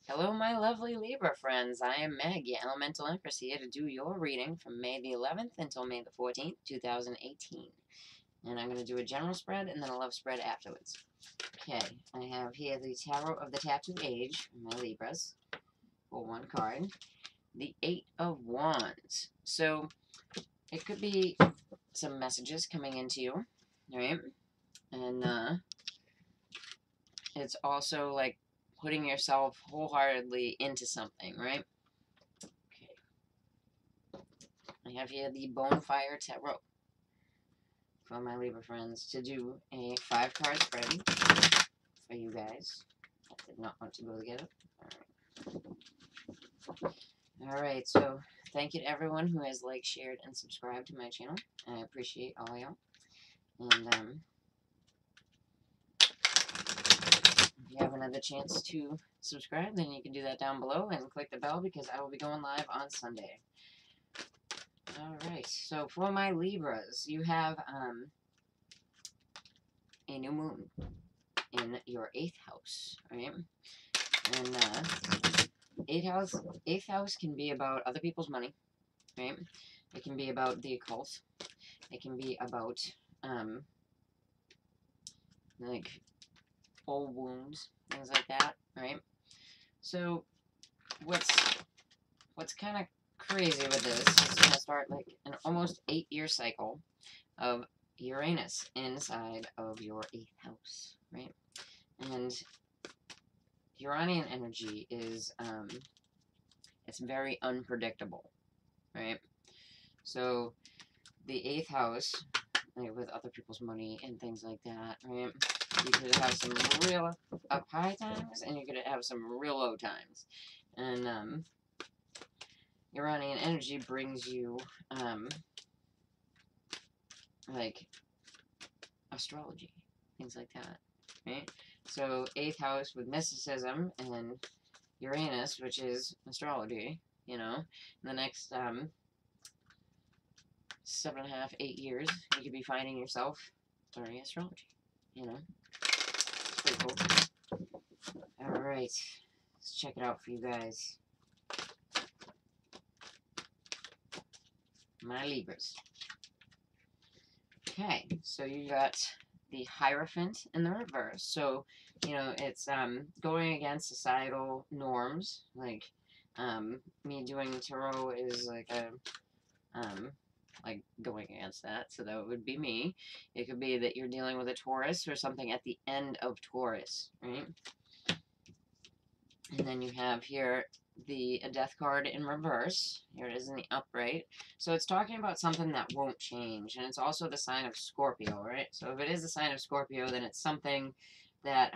Hello, my lovely Libra friends. I am Meg, your Elemental Empress, here to do your reading from May the 11th until May the 14th, 2018. And I'm going to do a general spread and then a love spread afterwards. Okay, I have here the Tarot of the Tattoo Age, my Libras, for one card. The Eight of Wands. So, it could be some messages coming into you, right? And, it's also like putting yourself wholeheartedly into something, right? I have here the Bonfire Tarot for my Libra friends to do a 5-card spread for you guys. I did not want to go together. Alright, so thank you to everyone who has liked, shared, and subscribed to my channel. I appreciate all y'all. And if you have another chance to subscribe, then you can do that down below and click the bell because I will be going live on Sunday. Alright, so for my Libras, you have a new moon in your 8th house, right? And 8th house can be about other people's money, right? It can be about the occult. It can be about like old wounds, things like that, right? So what's kind of crazy with this is it's gonna start like an almost 8-year cycle of Uranus inside of your 8th house, right? And Uranian energy is it's very unpredictable, right? So the 8th house, like with other people's money and things like that, right? You could have some real up high times, and you could have some real low times. And Uranian energy brings you like astrology, things like that, right? So 8th house with mysticism and Uranus, which is astrology, you know, in the next 7.5, 8 years, you could be finding yourself learning astrology, you know. It's pretty cool. Alright, let's check it out for you guys. My Libras. Okay, so you got the Hierophant in the reverse. So, you know, it's going against societal norms. Like, me doing tarot is like a like going against that, so that would be me. It could be that you're dealing with a Taurus or something at the end of Taurus, right? And then you have here the Death card in reverse. Here it is in the upright. So it's talking about something that won't change, and it's also the sign of Scorpio, right? So if it is the sign of Scorpio, then it's something that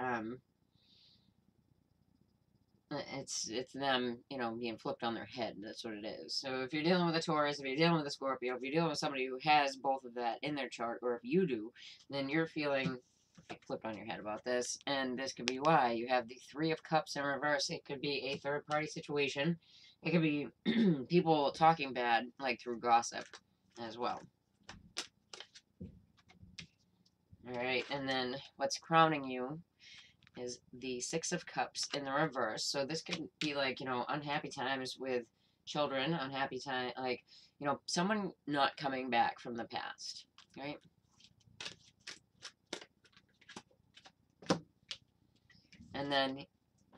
it's them, you know, being flipped on their head. That's what it is. So if you're dealing with a Taurus, if you're dealing with a Scorpio, if you're dealing with somebody who has both of that in their chart, or if you do, then you're feeling flipped on your head about this. And this could be why. You have the Three of Cups in reverse. It could be a third-party situation. It could be people talking bad, like through gossip as well. Alright, and then what's crowning you is the Six of Cups in the reverse. So this could be like, you know, unhappy times with children, unhappy time, like, you know, someone not coming back from the past, right? And then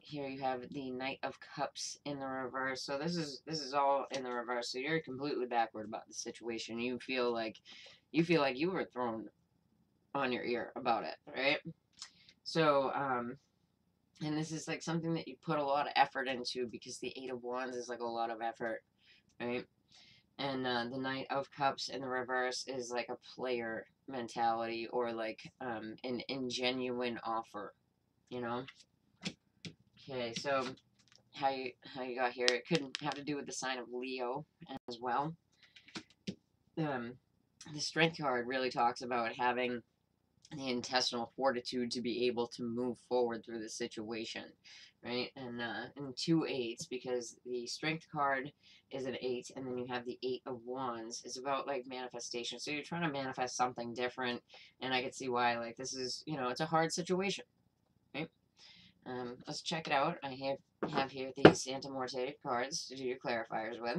here you have the Knight of Cups in the reverse. So this is all in the reverse. So you're completely backward about the situation. You feel like you were thrown on your ear about it, right? So and this is like something that you put a lot of effort into because the Eight of Wands is like a lot of effort, right? And the Knight of Cups in the reverse is like a player mentality or like an ingenuine offer, you know? Okay, so how you got here, it could have to do with the sign of Leo as well. The Strength card really talks about having the intestinal fortitude to be able to move forward through the situation, right? And 2 8s, because the Strength card is an 8, and then you have the 8 of Wands. It's about like manifestation. So you're trying to manifest something different, and I can see why. Like this is, you know, it's a hard situation, right? Let's check it out. I have here the Santa Morte cards to do your clarifiers with.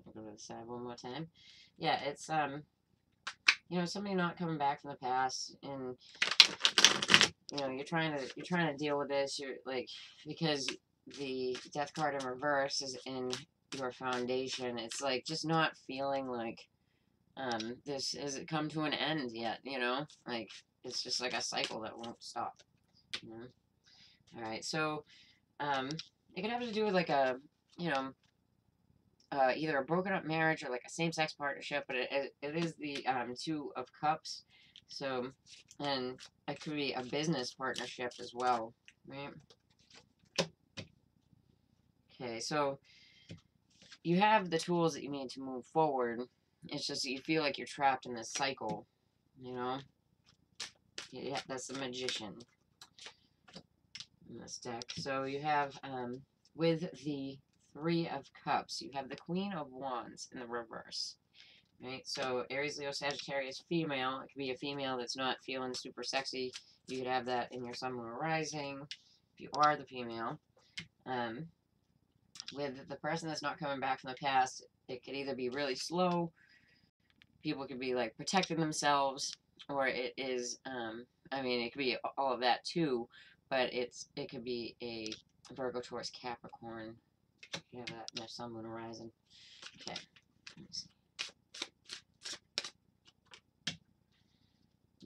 Go to the side one more time. Yeah, it's you know, somebody not coming back from the past, and you know, you're trying to deal with this. You're like, because the death card in reverse is in your foundation. It's like just not feeling like this hasn't come to an end yet. You know, like it's just like a cycle that won't stop. You know? All right, so it could have to do with like a, you know, either a broken up marriage or like a same sex partnership, but it is the Two of Cups. So, and it could be a business partnership as well, right? Okay, so you have the tools that you need to move forward. It's just that you feel like you're trapped in this cycle, you know? Yeah, that's the Magician in this deck. So you have, with the Three of Cups, you have the Queen of Wands in the reverse. Right, so Aries, Leo, Sagittarius, female. It could be a female that's not feeling super sexy. You could have that in your Sun, Moon, or Rising. If you are the female, with the person that's not coming back from the past, it could either be really slow. People could be like protecting themselves, or it is. I mean, it could be all of that too, but it could be a Virgo, Taurus, Capricorn. You have that in their Sun, Moon, or Rising. Okay. Let's see.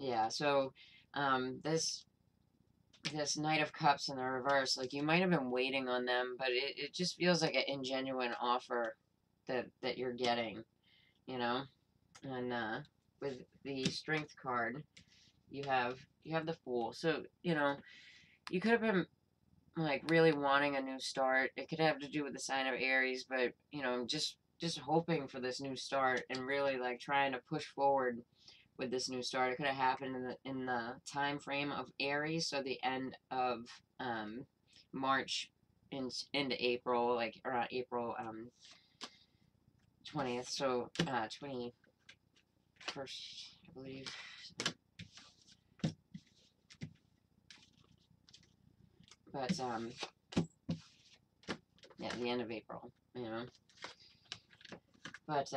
Yeah, so this Knight of Cups in the reverse, like you might have been waiting on them, but it just feels like an ingenuine offer that you're getting, you know? And with the Strength card, you have the Fool. So, you know, you could have been like really wanting a new start. It could have to do with the sign of Aries, but you know, just hoping for this new start and really like trying to push forward with this new start. It could have happened in the time frame of Aries, so the end of March into April, like around April 20th, so 21st, I believe. But yeah, the end of April, you know. But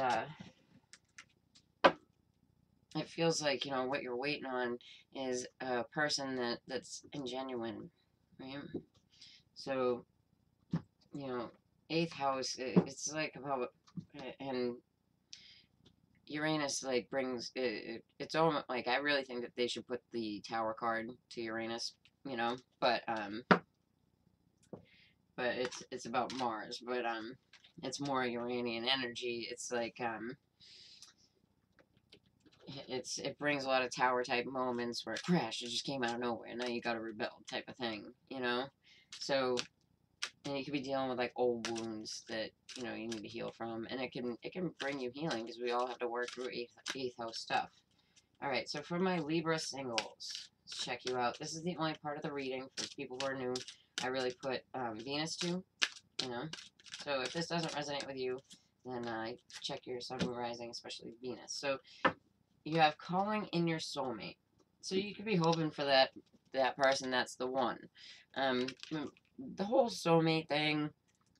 it feels like, you know, what you're waiting on is a person that's ingenuine, right? So, you know, 8th house, it's like about, and Uranus, like, brings, it's almost, like, I really think that they should put the Tower card to Uranus, you know, but it's about Mars, but, it's more Uranian energy. It's like, it brings a lot of tower type moments where it crashed, it just came out of nowhere, now you gotta rebuild type of thing, you know? So, and you could be dealing with like old wounds that, you know, you need to heal from, and it can bring you healing because we all have to work through eighth house stuff. Alright, so for my Libra singles, let's check you out. This is the only part of the reading for people who are new. I really put Venus to, you know? So if this doesn't resonate with you, then check your Sun, Moon, Rising, especially Venus. So you have calling in your soulmate. So you could be hoping for that person that's the one. The whole soulmate thing,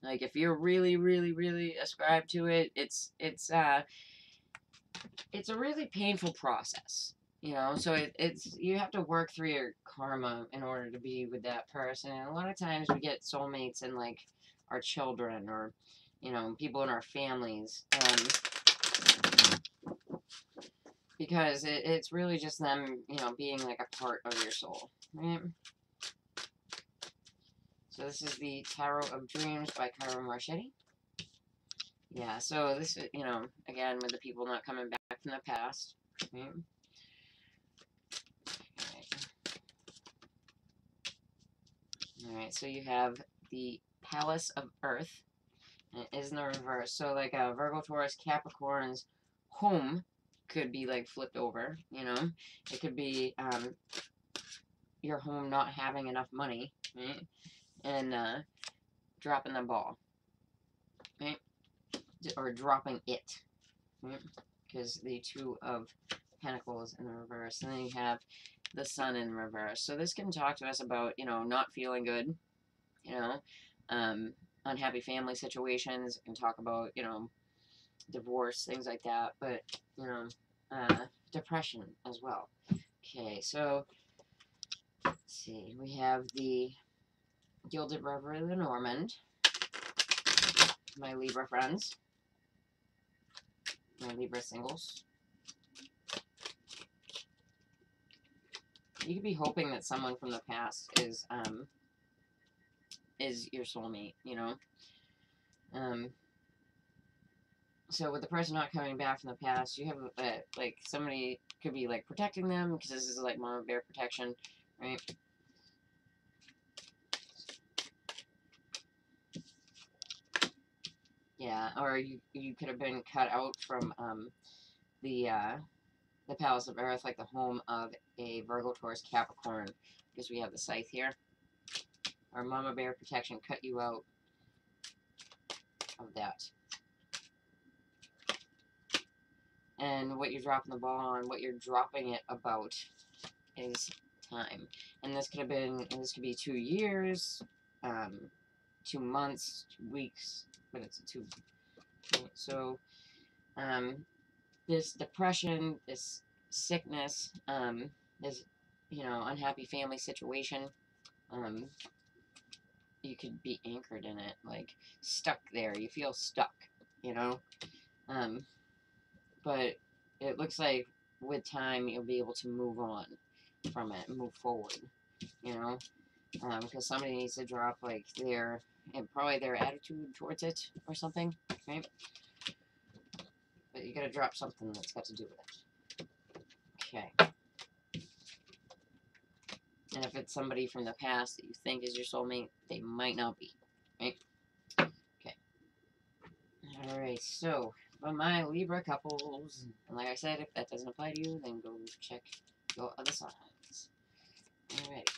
like if you're really, really, really ascribed to it, it's a really painful process. You know, so it's you have to work through your karma in order to be with that person. And a lot of times we get soulmates in like our children or, you know, people in our families. Because it's really just them, you know, being like a part of your soul, right? So this is the Tarot of Dreams by Cairo Marchetti. Yeah, so this is, you know, again, with the people not coming back from the past, right? Alright, so you have the Palace of Earth, and it is in the reverse. So like a Virgo, Taurus, Capricorn's home could be like flipped over, you know? It could be your home not having enough money, right? And dropping the ball, right? or dropping it, right? Because the Two of Pentacles in the reverse, and then you have the Sun in reverse. So this can talk to us about, you know, not feeling good, you know, unhappy family situations. It can talk about, you know, divorce, things like that, but, you know, depression as well. Okay, so let's see. We have the Gilded River of the Normand, my Libra friends, my Libra singles. You could be hoping that someone from the past is your soulmate, you know. So with the person not coming back from the past, you have like somebody could be like protecting them, because this is like mama bear protection, right? Yeah, or you could have been cut out from the Palace of Earth, like the home of a Virgo, Taurus, Capricorn, because we have the scythe here. Or mama bear protection cut you out of that. And what you're dropping the ball on, what you're dropping it about, is time. And this could be 2 years, 2 months, 2 weeks, but it's a 2. So, this depression, this sickness, this, you know, unhappy family situation, you could be anchored in it, like stuck there. You feel stuck, you know. But it looks like with time you'll be able to move on from it, move forward, you know, because somebody needs to drop like probably their attitude towards it or something, right? But you gotta drop something that's got to do with it. Okay. And if it's somebody from the past that you think is your soulmate, they might not be, right? Okay. Alright, so for my Libra couples, and like I said, if that doesn't apply to you, then go check your other signs. Alright.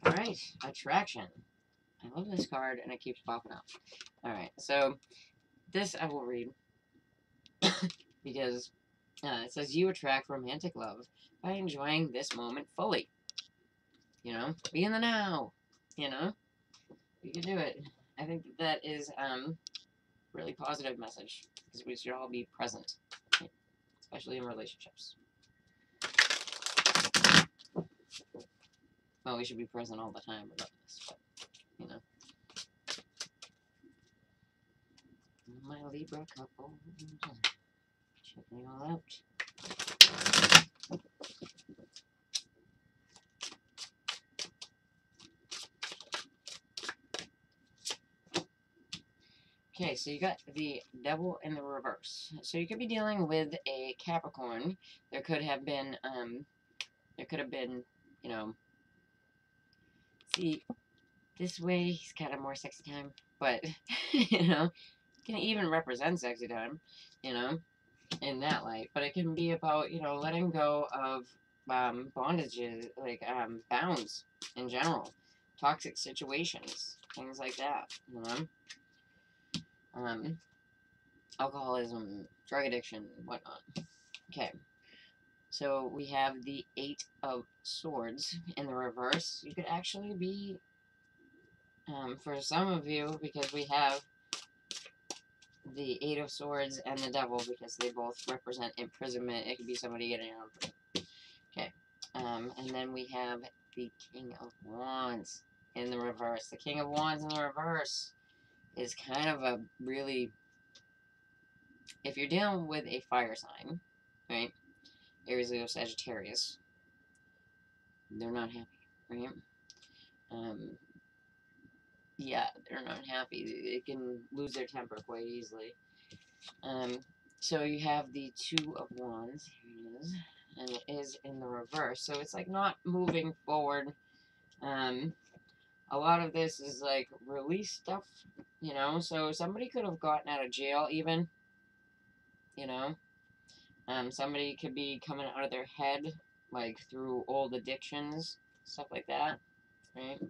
Alright, attraction. I love this card, and it keeps popping up. Alright, so this I will read because it says you attract romantic love by enjoying this moment fully. You know, be in the now. You know, you can do it. I think that is really positive message, because we should all be present, especially in relationships. Well, we should be present all the time regardless, but, you know. My Libra couple, checking it all out. Okay, so you got the Devil in the reverse. So you could be dealing with a Capricorn. There could have been, you know, see, this way he's kind of more sexy time, but, you know, can even represent sexy time, you know, in that light. But it can be about, you know, letting go of bondages, like bounds in general, toxic situations, things like that, you know. Alcoholism, drug addiction, whatnot. Okay, so we have the 8 of Swords in the reverse. You could actually be, for some of you, because we have the 8 of Swords and the Devil, because they both represent imprisonment. It could be somebody getting out of prison. Okay, and then we have the King of Wands in the reverse. The King of Wands in the reverse is kind of a really, if you're dealing with a fire sign, right, Aries, Leo, Sagittarius, they're not happy, right? Yeah, they're not happy. They can lose their temper quite easily. So you have the 2 of Wands, here it is, and it is in the reverse, so it's like not moving forward. A lot of this is like release stuff, you know, so somebody could have gotten out of jail even, you know. Somebody could be coming out of their head, like through old addictions, stuff like that, right?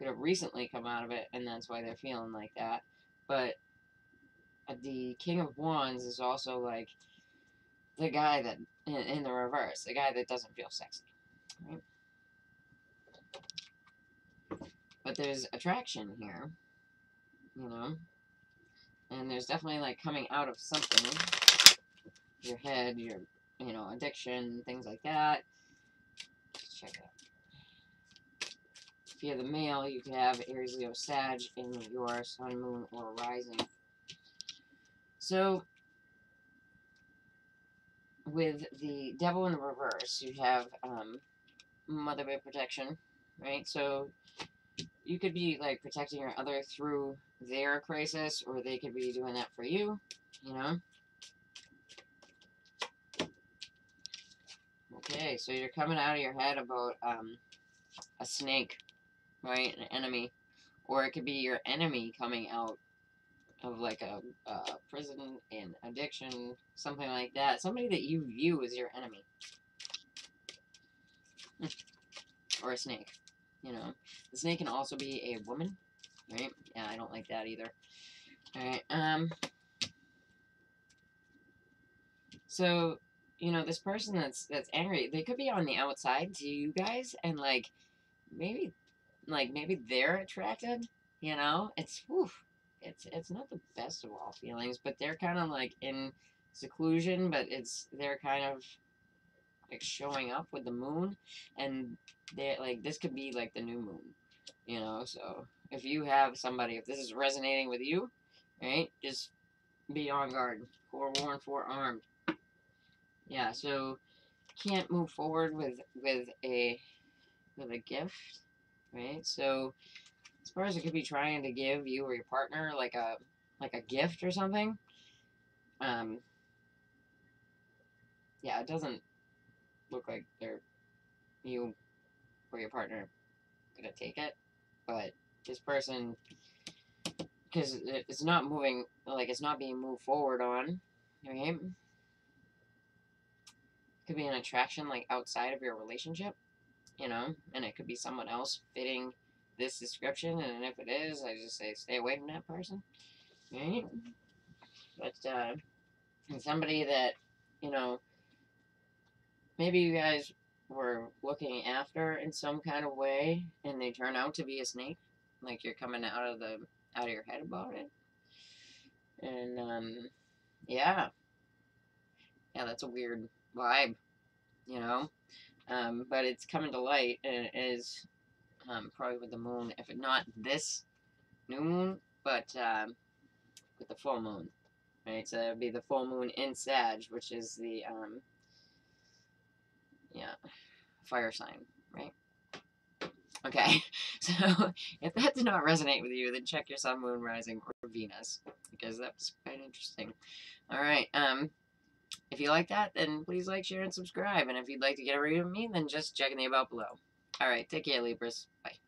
could have recently come out of it, and that's why they're feeling like that. But the King of Wands is also like the guy that, in the reverse, the guy that doesn't feel sexy, right? But there's attraction here, you know, and there's definitely like coming out of something, your head, your, you know, addiction, things like that. Let's check it out. If you're the male, you could have Aries, Leo, Sag in your sun, moon, or rising. So with the devil in the reverse, you have mother bird protection, right? So you could be like protecting your other through their crisis, or they could be doing that for you, you know? Okay, so you're coming out of your head about a snake, right? An enemy. Or it could be your enemy coming out of like a prison and addiction, something like that. Somebody that you view as your enemy. Or a snake, you know. The snake can also be a woman, right? Yeah, I don't like that either. Alright, so, you know, this person that's angry, they could be on the outside to you guys, and like maybe they're attracted, you know? It's it's not the best of all feelings, but they're kind of like in seclusion, but they're kind of like showing up with the moon, and they like, this could be like the new moon, you know? So if you have somebody, if this is resonating with you, right, just be on guard. Forewarned, forearmed. Yeah, so can't move forward with a gift, right? So as far as it could be trying to give you or your partner like a gift or something, yeah, it doesn't look like you or your partner gonna take it, but this person, because it's not moving, like it's not being moved forward on, right? Could be an attraction like outside of your relationship, you know, and it could be someone else fitting this description, and if it is, I just say stay away from that person, right? But somebody that, you know, maybe you guys were looking after in some kind of way, and they turn out to be a snake, like you're coming out of your head about it, and yeah, that's a weird vibe, you know, but it's coming to light, and it is probably with the moon, if it not this new moon, but with the full moon, right? So it would be the full moon in Sag, which is the fire sign, right? Okay, so if that did not resonate with you, then check your sun, moon, rising, or Venus, because that's quite interesting. All right, if you like that, then please like, share, and subscribe. And if you'd like to get a read of me, then just check in the about below. All right, take care, Libras. Bye.